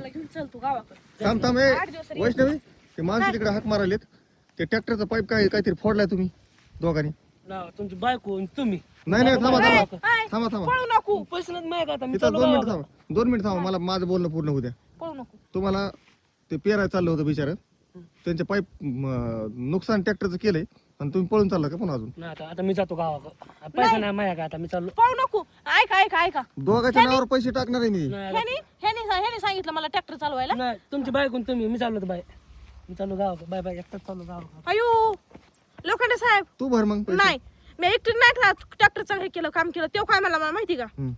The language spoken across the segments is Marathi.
मला घेऊन चल तू गावाकडे. थांब थांब 8 दिवस तरी वैष्णवी ते माणसं तिकडे हाक मारायलेत ते ट्रॅक्टरचा पाईप काहीतरी फोडलाय तुम्ही दोघांनी ना तुमची बायको आणि तुम्ही नाही नाही थांबा ए, थांबा ए, थांबा थांबा पळू नको पैसे नाही माहिती आता मी तिथं चाललो 2 मिनिट गावाकडे. थांबा 2 मिनिट थांबा मला माझं बोलणं पूर्ण होऊ द्या पळू नको. तुम्हाला ते पेरायला चाललं होतं बिचार त्यांचे पाईप नुकसान ट्रॅक्टरचं केलंय आणि तुम्ही पळून चालला का पण अजून नाही आता मी जातो गावाकडे पैसा नाही माया का आता मी चाललो पळू नको. ऐका ऐका ऐका दोघांच्या नावावर पैसे टाकणार आहे मी नाही ह्याने सांगितलं मला ट्रॅक्टर चालवायला. नाही, तुमची बायको आणि तुम्ही मी चाललो होतो बाय मी चाललो गावाकडे बाय बाय एकटाच चाललो गावाकडे अयो लोखंडे साहेब तू भर मग पैसे. नाही मी एकटी नाही ट्रॅक्टरचं हे केलं काम केलं तेव्हा काय मला माहिती का हम्म.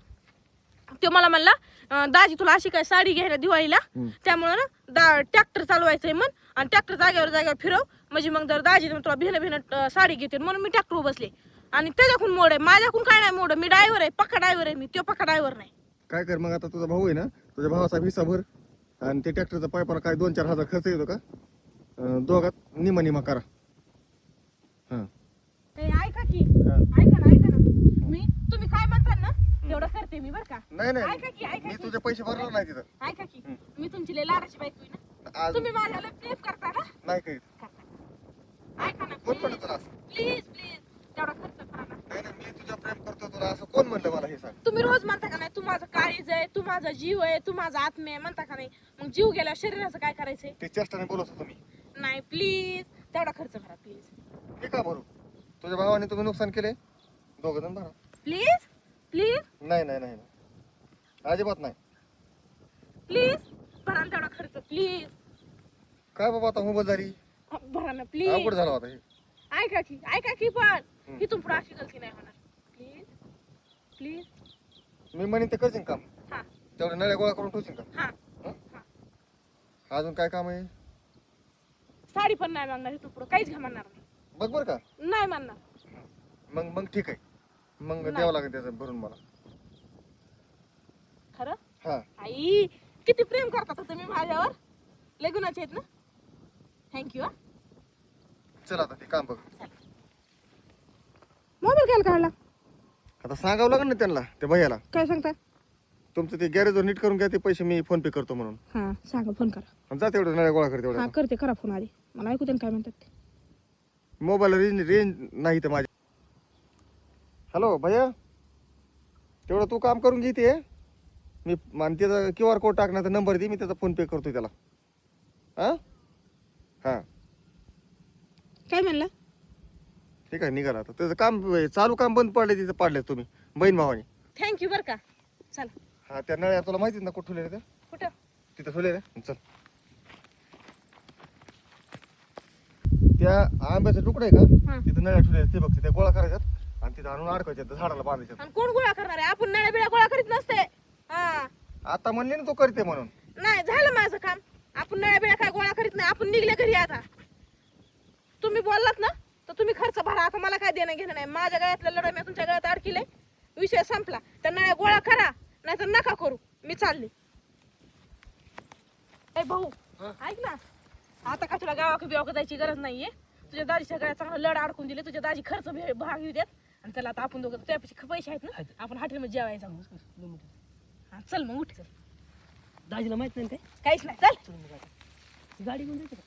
तो मला म्हणला दाजी तुला अशी काय साडी घ्यायला दिवाळीला त्यामुळे ना ट्रॅक्टर चालवायचंय म्हण आणि ट्रॅक्टर जागेवर फिरव म्हणजे मग जर दाजी तुला भिन्न साडी घेते म्हणून मी ट्रॅक्टर बसले आणि त्याच्याकडून मोड आहे माझ्याकडून काय नाही मोड मी ड्रायव्हर आहे पक्का ड्रायव्हर आहे मी तो पक्का ड्रायव्हर नाही. काय कर मग आता तुझा भाऊ आहे ना तुझ्या भावाचा हिस्सा भर आणि ते ट्रॅक्टरचा पाईपाला काय 2-4 हजार खर्च येतो का दोघात निमा करा हा ऐका की ऐका ना मी तुम्ही काय म्हणता ना तेवढं करते मी बरं का. नाही नाही ऐका की ऐका मी की तुझे पैसे भरणार नाही तिथं ऐका की मी तुमची लय लाडाची बायको आहे ना आज तुम्ही माझ्याला प्रेम करता ना नाही काही ऐका ना कोण म्हणलं तुला असं? प्लीज प्लीज तेवढा खर्च करा ना. नाही नाही मी तुझ्या प्रेम करतो तुला असं कोण म्हणलं मला हे सांग तुम्ही रोज म्हणता का नाही तू माझं काळीज आहे तू माझा जीव आहे तू माझा आत्मा आहे म्हणता का नाही मग जीव गेल्या शरीराचं काय करायचंय. ते चेष्टाने बोलत होतो मी नाही प्लीज तेवढा खर्च करा प्लीज मी का भरू तुझ्या भावाने तुम्ही नुकसान केले दोघं जण भरा प्लीज प्लीज नाही नाही नाही नाही. अजिबात नाही प्लीज भरा ना तेवढा खर्च प्लीज काय बाबा आता मोबाईलदारी भरा ना अवघड प्लीज. झाला होता हे ऐका की पण इथून पुढे अशी गलती नाही होणार प्लीज प्लीज. मी म्हणेन ते करशील काम हा तेवढे नळ्या गोळा करून ठेवशील का हा हं? अजून काय काम आहे साडी पण नाही मागणार इथून पुढे काहीच घ्या म्हणणार नाही. बघ बर का नाही म्हणणार. मग ठीक आहे मग नाही. द्यावं लागेल त्याचं भरून मला खरं हा आई किती प्रेम करतात तुम्ही माझ्यावर लय गुणाचे आहेत ना. थँक्यू. चल आता ते काम बघ मोबाईल काय काढला आता सांगावं लागेल ना त्यांना त्या भैयाला काय सांगता. तुमचं ते गॅरेजवर नीट करून घ्या ते पैसे मी फोन पे करतो म्हणून हा सांगा फोन करा. आणि जा तेवढं नळ्या गोळा कर हा तेवढं करते करा फोन आधी मला ऐकू द्या काय म्हणतात ते. मोबाईल रेंज नाही तर माझ्या हॅलो भैया तेवढं तू काम करून घेते मी आणि त्याचा QR कोड टाकण्याचा नंबर दे मी त्याचा फोन पे करतो त्याला हां हां काय म्हणला. ठीक आहे निघाला आता त्याचं काम चालू काम बंद पडले तिथं पाडले तुम्ही बहीण भावाने थँक्यू बरं का. चला हा त्या नळ्या तुला माहिती ना कुठं ठेवले त्या कुठं तिथं ठेवले रे चल त्या आंब्याचा तुकडा आहे का हा. तिथं नळ्या ठेवले ते बघ तिथे गोळा करायच्यात आणि तिथं आणून अडकायच्यात झाडाला बांधायच्यात आणि कोण गोळा करणार आहे आपण नळ्या बिळ्या गोळा करीत नसते. हा आता म्हणले ना तू करते म्हणून नाही झालं माझं काम आपण नळ्या बिळ्या काय गोळा करीत नाही आपण निघले घरी आता. तुम्ही बोललात ना तर तुम्ही खर्च भरा आता मला काय देणं घेणं नाही माझ्या गळ्यातलं लढा मी तुमच्या गळ्यात अडकिले विषय संपला. त्या नळ्या गोळा करा नाही तर नका करू मी चालले. ए भाऊ ऐक ना आता का तुला गावाकडे बिवाकडे जायची गरज नाहीये. तुझ्या दाजीच्या गळ्यात चांगलं लढ अडकून दिले तुझ्या दाजी खर्च भाग येऊ देत आणि त्याला आता आपण दोघं त्यापेक्षा पैसे आहेत ना आपण हॉटेलमध्ये जेवायचं. हा चल मग उठ चल दाजीला माहित नाही काय काहीच नाही चल. गाडी घेऊन जायचं का